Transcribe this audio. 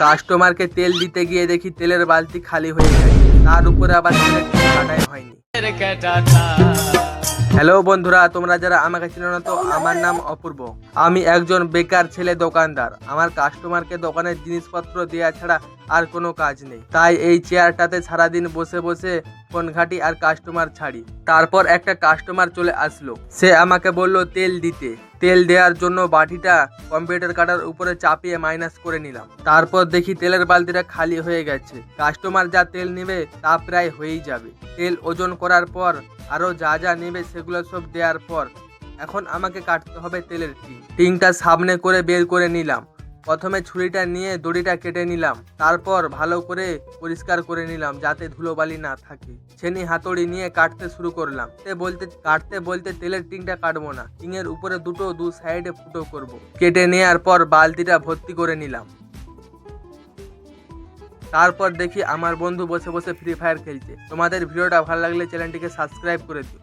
কাস্টমারকে তেল দিতে গিয়ে দেখি তেলের বালতি খালি হয়ে গেছে, তার উপরে আবার তেলের টিন কাটাই হয়নি। হ্যালো বন্ধুরা, তোমরা যারা আমাকে চিনো না, তো আমার নাম অপূর্ব। আমি একজন বেকার ছেলে দোকানদার। আমার কাস্টমারকে দোকানের জিনিসপত্র দেওয়া ছাড়া আর কোনো কাজ নেই। তাই এই চেয়ারটাতে সারাদিন বসে বসে ফোন ঘাঁটি আর কাস্টমার ছাড়ি। তারপর একটা কাস্টমার চলে আসলো, সে আমাকে বলল তেল দিতে। তেল দেওয়ার জন্য বাটিটা কম্পিউটার কাটার উপরে চাপিয়ে মাইনাস করে নিলাম। তারপর দেখি তেলের বালতিটা খালি হয়ে গেছে। কাস্টমার যা তেল নেবে তা প্রায় হয়েই যাবে। তেল ওজন করার পর আরো যা যা নেবে সেগুলো সব দেওয়ার পর এখন আমাকে কাটতে হবে তেলের টিন। টিনটা সামনে করে বের করে নিলাম। প্রথমে ছুরিটা নিয়ে দড়িটা কেটে নিলাম, তারপর ভালো করে পরিষ্কার করে নিলাম যাতে ধুলোবালি না থাকে। ছেনি হাতুড়ি নিয়ে কাটতে শুরু করলাম। কাটতে বলতে তেলের টিনটা কাটবো না, টিনের উপরে দু সাইডে ফুটো করব। কেটে নেওয়ার পর বালতিটা ভর্তি করে নিলাম। তারপর দেখি আমার বন্ধু বসে বসে ফ্রি ফায়ার খেলছে। তোমাদের ভিডিওটা ভালো লাগলে চ্যানেলটিকে সাবস্ক্রাইব করে দিও।